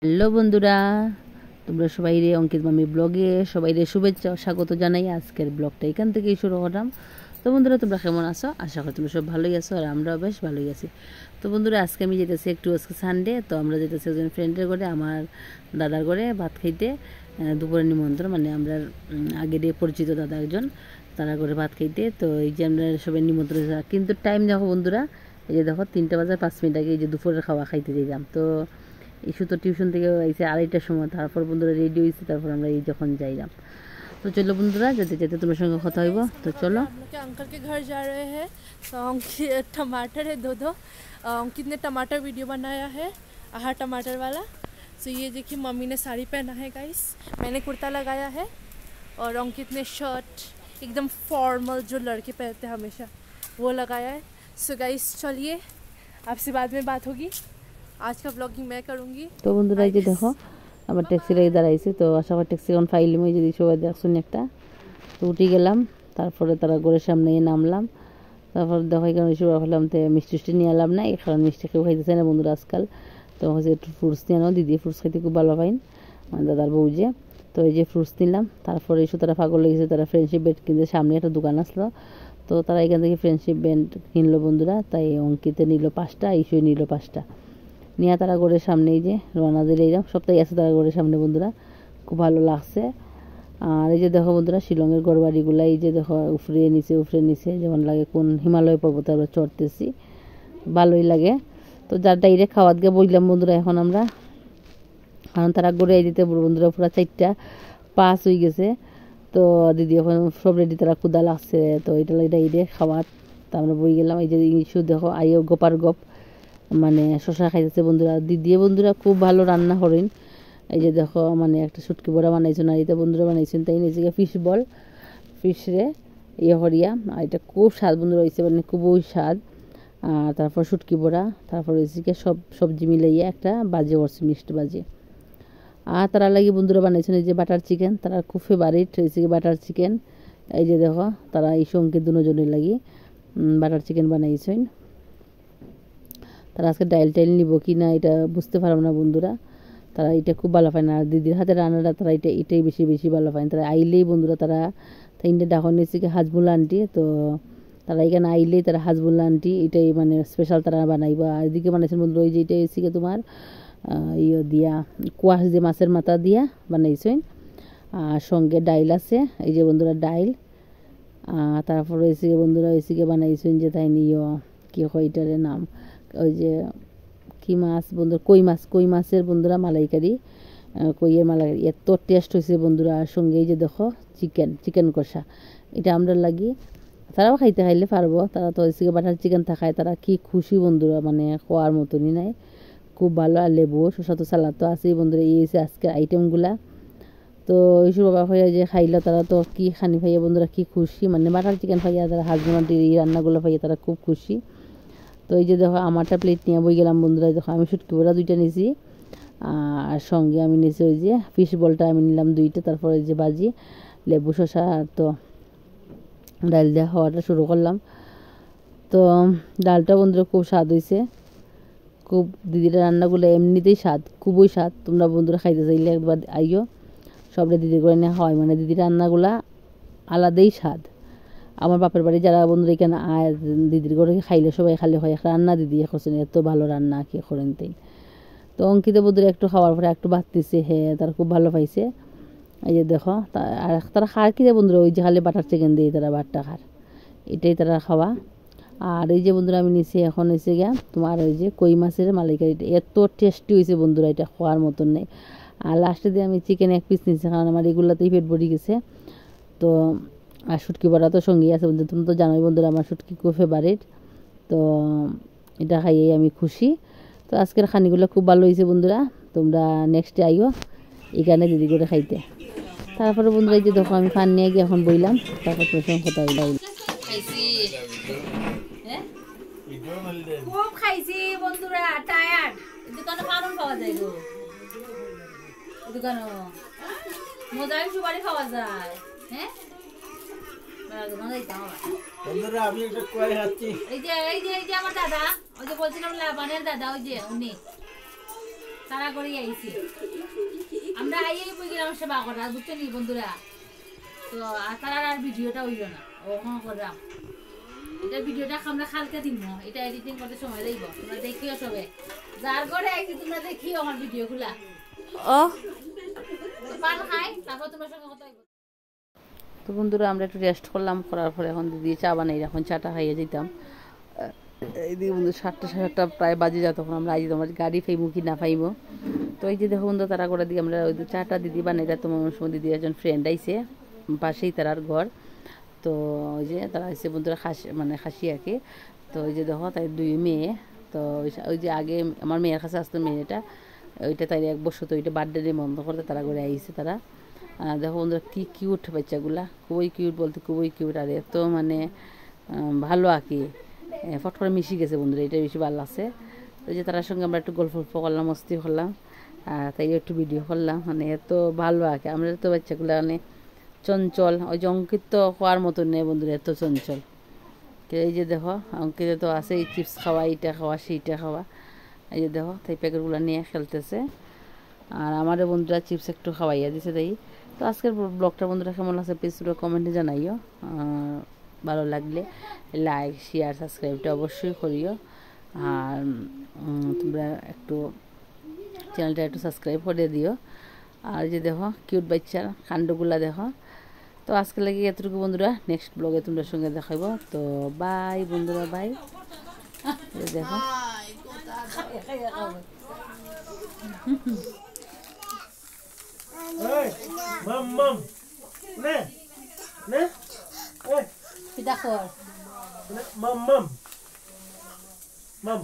Hello বন্ধুরা, তোমরা সবাই রে অঙ্কিত মামি ব্লগে সবাই রে শুভেচ্ছা ও স্বাগত জানাই। আজকের ব্লগটা এখান থেকেই শুরু করলাম। তো বন্ধুরা, তোমরা কেমন আছো? আশা করি তোমরা সব ভালোই আছো, আর আমরাও বেশ ভালোই আছি। তো বন্ধুরা, আজকে আমি যেতেছি একটু, আজকে সানডে, তো আমরা যেতেছি একজন ফ্রেন্ডের ঘরে, আমার দাদার ঘরে ভাত খাইতে। দুপুরে নিমন্ত্রণ, মানে আমরা আগের পরিচিত দাদা একজন, তারা ঘরে ভাত খাইতে। তো এই যে আমরা সবাই নিমন্ত্রণ, কিন্তু টাইম দেখো বন্ধুরা, এই যে দেখো 3টা বাজার 5 মিনিট আগে এই যে দুপুরের খাওয়া খাইতে দিলাম। তো ইস্যু তো টিউশন থেকে আইসে 2:30টার সময়, তারপর বন্ধুরা রেডি হয়েছে, তারপর আমরা এই যখন যাইলাম। তো চলো বন্ধুরা, যেতে যেতে তোমার সঙ্গে কথা হইব। তো চলো। हम लोग के अंकल के घर जा रहे हैं। तो टमाटर है दो अंकित ने टमाटर वीडियो बनाया है, आहा टमाटर वाला। तो ये देखिए, मम्मी ने साड़ी पहना है गाइस, मैंने कुर्ता लगाया है, और अंकित ने शर्ट एकदम फॉर्मल जो लड़के पहनते हैं हमेशा, वो लगाया है। सो गाइस चलिए, आपसे बाद में बात होगी। आज का ब्लॉगिंग मैं करूँगी। তো বন্ধুরা, এই যে দেখো আবার ট্যাক্সি লাগে দাঁড়াইছে। তো আশা করি ট্যাক্সি এখন ফাইলিম, ওই যদি সবাই দেখছুন একটা। তো উঠে গেলাম, তারপরে তারা ঘরের সামনে গিয়ে নামলাম। তারপর দেখো এখানে শুরু হলাম, তো মিষ্টি টিষ্টি নিয়ে এলাম না, কারণ মিষ্টি কেউ খাইতেছে না বন্ধুরা আজকাল। তো হচ্ছে একটু ফ্রুটস নিয়ে আনো, দিদি ফ্রুটস খাইতে খুব ভালো পাইন, আমার দাদার বউ যে। তো এই যে ফ্রুটস নিলাম। তারপরে এসে তারা পাগল লেগেছে, তারা ফ্রেন্ডশিপ ব্যান্ড কিনতে, সামনে একটা দোকান আসলো। তো তারা এখান থেকে ফ্রেন্ডশিপ ব্যান্ড কিনলো বন্ধুরা। তাই অঙ্কিতে নিল 5টা, ইস্যুই নিল 5টা নিয়ে তারা ঘরের সামনে এই যে রওনা দিলে, এইরকম সপ্তাহে আছে তারা ঘরের সামনে বন্ধুরা, খুব ভালো লাগছে। আর এই যে দেখো বন্ধুরা, শিলংয়ের ঘর বাড়িগুলো এই যে দেখো, উফরে নিচে যেমন লাগে কোন হিমালয় পর্বতে আমরা চড়তেছি, ভালোই লাগে। তো যার ডাইরে খাওয়াত গিয়ে বললাম বন্ধুরা এখন আমরা, কারণ তারা ঘুরে দিতে বন্ধুরা পুরো 4টা 5 হয়ে গেছে। তো দিদি এখন সব রেডি, তারা ক্ষুদা লাগছে, তো এটা লাগে ডাইরে খাওয়াত। তো আমরা বই গেলাম। এই যে ইস্যু দেখো আইও গোপার গপ, মানে শশা খাইতেছে বন্ধুরা। দিদিয়ে বন্ধুরা খুব ভালো রান্না করেন। এই যে দেখো, মানে একটা শুটকি বড়া বানাইছেন, আর এটা বন্ধুরা বানাইছেন তাই নিচে ফিশ বল, ফিশ রে ইয়ে হরিয়া। আর এটা খুব স্বাদ বন্ধুরা হয়েছে, মানে খুবই স্বাদ। আর তারপর শুটকি বড়া, তারপর হয়েছে সব সবজি মিলাইয়া একটা বাজে করছে, মিষ্টি বাজে। আর তারা লাগে বন্ধুরা বানাইছেন এই যে বাটার চিকেন, তারা খুব ফেভারিট হয়েছে বাটার চিকেন। এই যে দেখো, তারা এই সঙ্গে দুজনের লাগি বাটার চিকেন বানাইছেন। তারা আজকে ডাইল টাইল নিব কি না এটা বুঝতে পারবো না বন্ধুরা, তারা এটা খুব ভালো পায় না। আর দিদির হাতে রান্নাটা তারা এটাই বেশি ভালো পায়। তারা আইলেই বন্ধুরা, তারা তিনটে ডাকন নিয়েছে কি হাজবুল্লা আন্টি। তো তারা এখানে আইলেই তারা হাজবুল্লা আন্টি এটাই মানে স্পেশাল তারা বানাইব। আর এদিকে বানাইছেন বন্ধুরা ওই যে এটা এসে তোমার ইয়ে দিয়া কোয়াশ দিয়ে মাছের মাথা দিয়া বানাইছেন। আর সঙ্গে ডাইল আছে, এই যে বন্ধুরা ডাইল। তারপরে এসে বন্ধুরা এসে বানাইছেন যে তাই নিয়ে কী হয় এটার নাম, ওই যে কী মাছ বন্ধুরা, কই মাছের বন্ধুরা মালাইকারি, কইয়ের মালাইকারি, এত টেস্ট হয়েছে বন্ধুরা। আর সঙ্গে এই যে দেখো চিকেন কষা, এটা আমরা লাগি। তারাও খাইলে পারবো, তারা তো এসে বাটার চিকেন থাকায় তারা কি খুশি বন্ধুরা, মানে খাওয়ার মতনই নাই, খুব ভালো। আর লেবু শসা তো সালাদ তো আছেই বন্ধুরা। এই এসে আজকের আইটেমগুলা। তো এইসব বাবা হইয়া যে খাইলো, তারা তো কি খানি পাইয়া বন্ধুরা কি খুশি, মানে বাটার চিকেন পাইয়া তারা হাজবেন্ডের এই রান্নাগুলো পাইয়া তারা খুব খুশি। তো এই যে দেখো আমারটা প্লেট নিয়ে বই গেলাম বন্ধুরা। দেখো আমি শুটকি বড়া 2টা নিয়েছি, আর সঙ্গে আমি নিয়েছি ওই যে ফিশ বলটা আমি নিলাম 2টা। তারপরে যে বাজি লেবু শসা, তো ডাল দেওয়া খাওয়াটা শুরু করলাম। তো ডালটা বন্ধুরা খুব স্বাদ হয়েছে, খুব। দিদির রান্নাগুলো এমনিতেই স্বাদ, খুবই স্বাদ। তোমরা বন্ধুরা খাইতে চাইলে একবার আইও, সবটা দিদির করে নেওয়া হয়, মানে দিদির রান্নাগুলা আলাদাই স্বাদ। আমার বাপের বাড়ি যারা বন্ধুরা এখানে আয় দিদির ঘরে খাইলে সবাই খালি হয় রান্না দিদি করছেন, এত ভালো রান্না কি করেন তাই। তো অঙ্কিত বন্ধুরা একটু খাওয়ার পরে একটু বাড়তেছে, হ্যাঁ তারা খুব ভালো পাইছে। এই যে দেখো, আর তারা খার কি বন্ধুরা, ওই যে খালি বাটার চিকেন দিয়ে তারা বাটটা খার, এটাই তারা খাওয়া। আর এই যে বন্ধুরা আমি নিচে এখন এসে গিয়া তোমার ওই যে কই মাছের মালাইকারিটা এত টেস্টি হয়েছে বন্ধুরা, এটা খাওয়ার মতন নেই। আর লাস্টে দিয়ে আমি চিকেন 1 পিস নিচ্ছি, কারণ আমার এগুলোতেই পেট ভরে গেছে। তো আর শুটকি বড়া তো সঙ্গেই আছে বন্ধু, তুমি তো জানোই বন্ধুরা আমার শুটকি খুব ফেভারিট। তো এটা খাইয়েই আমি খুশি। তো আজকের খানিগুলো খুব ভালো হয়েছে বন্ধুরা, তোমরা নেক্সটে আইও এখানে দিদি করে খাইতে। তারপরে বন্ধুরা এই যে দেখো আমি ফান নিয়ে গিয়ে এখন বইলাম, তারপর তোর সঙ্গে কথা হইলাম। খুব খাইছি বন্ধুরা, টায়ার্ড। দোকানে পারুন পাওয়া যায় গো, দোকানে মজার সুপারি খাওয়া যায়। হ্যাঁ বন্ধুরা আমি একটা কয় খাচ্ছি। এই যে আমার দাদা, ওই যে বলছিলাম লাবানের দাদা, ওই যে উনি তারা করে আইছি আমরা আইয়েই বই গেলাম সেবা করা বুঝতে নি বন্ধুরা তো আর তারা আর ভিডিওটা হইল না ওখান করলাম এটা ভিডিওটা আমরা কালকে দিব এটা এডিটিং করতে সময় লাগবে তোমরা দেখিও সবে যার ঘরে আইছি তোমরা দেখিও আমার ভিডিওগুলা ও পান খাই তারপর তোমার সঙ্গে কথা হইব তো বন্ধুরা আমরা একটু রেস্ট করলাম, করার পরে এখন দিদি চা বানাই, এখন চাটা খাইয়ে যেতাম। এইদিকে বন্ধু 7টা 7:30 প্রায় বাজে যা, তখন আমরা আজ তোমার গাড়ি ফাইবো কি না ফাইবো। তো এই যে দেখো বন্ধু তারা করে দিয়ে আমরা ওই চাটা দিদি বানাই, তোমার সময় দিদি একজন ফ্রেন্ড আইসে, পাশেই তারার ঘর। তো ওই যে তারা এসে বন্ধুরা খাসি আর কি। তো ওই যে দেখো তাই 2 মেয়ে। তো ওই যে আগে আমার মেয়ের কাছে আসতো মেয়েটা, ওইটা তাই 1 বছর, তো ওইটা বার্থডে বন্ধ করতে তারা করে আইসে তারা। দেখো বন্ধুরা কি কিউট বাচ্চাগুলা, খুবই কিউট বলতে খুবই কিউট, আর এত মানে ভালো আর কি, ফট করে মিশে গেছে বন্ধুরা, এটা বেশি ভালো লাগছে। ওই যে তার সঙ্গে আমরা একটু গল্প করলাম, মস্তি করলাম, তাই একটু ভিডিও করলাম, মানে এত ভালো আর কি। আমরা তো বাচ্চাগুলো মানে চঞ্চল, ওই যে অঙ্কিত তো হওয়ার মতন নেই বন্ধুরা, এত চঞ্চল। এই যে দেখো অঙ্কিত তো আছে এই চিপস খাওয়া, এইটা খাওয়া সেইটা খাওয়া, এই যে দেখো তাই প্যাকেটগুলো নিয়ে খেলতেছে। আর আমারও বন্ধুরা চিপস একটু খাওয়াইয়া দিছে তাই। তো আজকের ব্লগটা বন্ধুরা কেমন লাগছে প্লিজ পুরো কমেন্টে জানাইও, ভালো লাগলে লাইক শেয়ার সাবস্ক্রাইবটা অবশ্যই করিও। আর তোমরা একটু চ্যানেলটা একটু সাবস্ক্রাইব করে দিও। আর যে দেখো কিউট বাচ্চার কাণ্ডগুলা দেখো। তো আজকে লাগে এতটুকু বন্ধুরা, নেক্সট ব্লগে তোমাদের সঙ্গে দেখাইব। তো বাই বন্ধুরা, বাই। দেখো Mam. Ne? পিতা কর Mam.